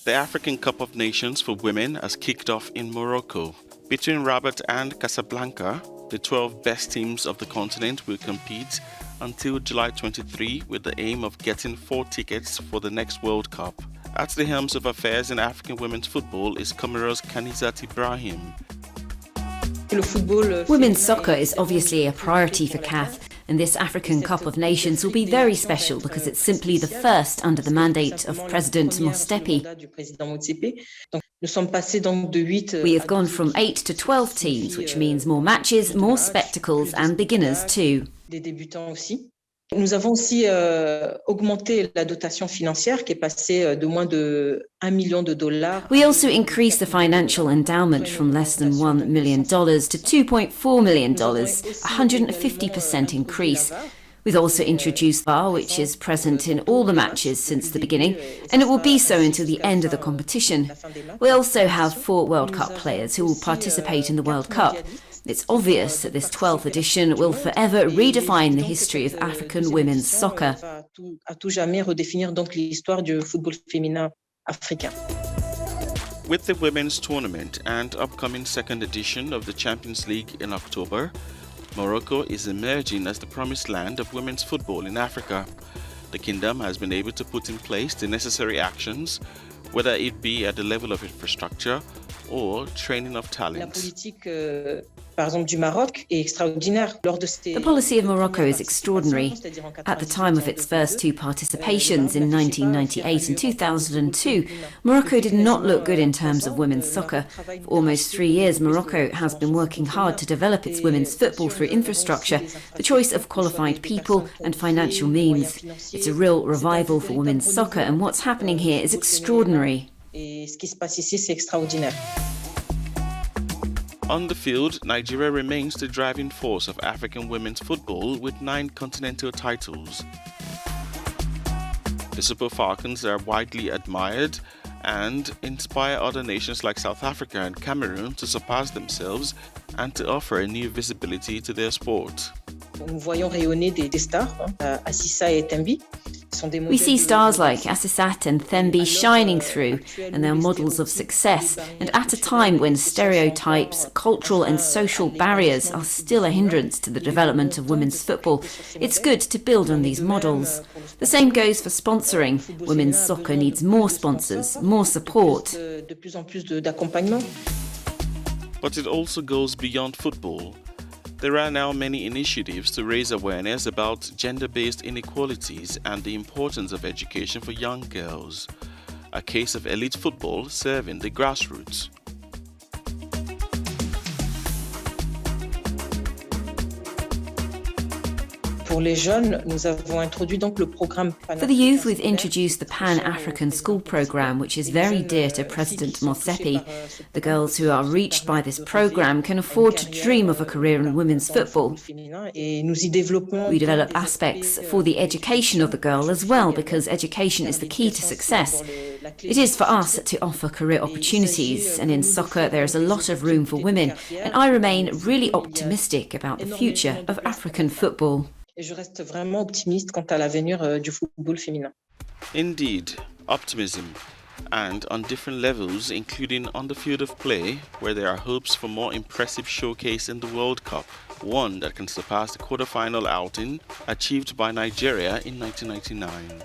The African Cup of Nations for Women has kicked off in Morocco. Between Rabat and Casablanca, the 12 best teams of the continent will compete until July 23 with the aim of getting 4 tickets for the next World Cup. At the helm of affairs in African women's football is Comoros' Kanizat Ibrahim. Women's soccer is obviously a priority for CAF, and this African Cup of Nations will be very special because it's simply the first under the mandate of President Mostepi. We have gone from 8 to 12 teams, which means more matches, more spectacles and beginners too. Nous avons aussi augmenté la dotation financière qui est passée de moins de $1 million. We also increased the financial endowment from less than $1 million to $2.4 million, a 150% increase. We've also introduced VAR, which is present in all the matches since the beginning, and it will be so until the end of the competition. We also have 4 World Cup players who will participate in the World Cup. It's obvious that this 12th edition will forever redefine the history of African women's soccer. With the women's tournament and upcoming second edition of the Champions League in October, Morocco is emerging as the promised land of women's football in Africa. The kingdom has been able to put in place the necessary actions, whether it be at the level of infrastructure or training of talent. The policy of Morocco is extraordinary. At the time of its first 2 participations in 1998 and 2002, Morocco did not look good in terms of women's soccer. For almost 3 years, Morocco has been working hard to develop its women's football through infrastructure, the choice of qualified people and financial means. It's a real revival for women's soccer, and what's happening here is extraordinary. On the field, Nigeria remains the driving force of African women's football with 9 continental titles. The Super Falcons are widely admired and inspire other nations like South Africa and Cameroon to surpass themselves and to offer a new visibility to their sport. We see stars like Asisat and Thembi shining through, and they're models of success, and at a time when stereotypes, cultural and social barriers are still a hindrance to the development of women's football, it's good to build on these models. The same goes for sponsoring. Women's soccer needs more sponsors, more support. But it also goes beyond football. There are now many initiatives to raise awareness about gender-based inequalities and the importance of education for young girls. A case of elite football serving the grassroots. For the youth, we've introduced the Pan-African School Programme, which is very dear to President Mostepi. The girls who are reached by this programme can afford to dream of a career in women's football. We develop aspects for the education of the girl as well, because education is the key to success. It is for us to offer career opportunities, and in soccer there is a lot of room for women, and I remain really optimistic about the future of African football. Je reste vraiment optimiste quant à l'avenir du football féminin. Indeed, optimism, and on different levels, including on the field of play, where there are hopes for more impressive showcase in the World Cup, one that can surpass the quarter-final outing achieved by Nigeria in 1999.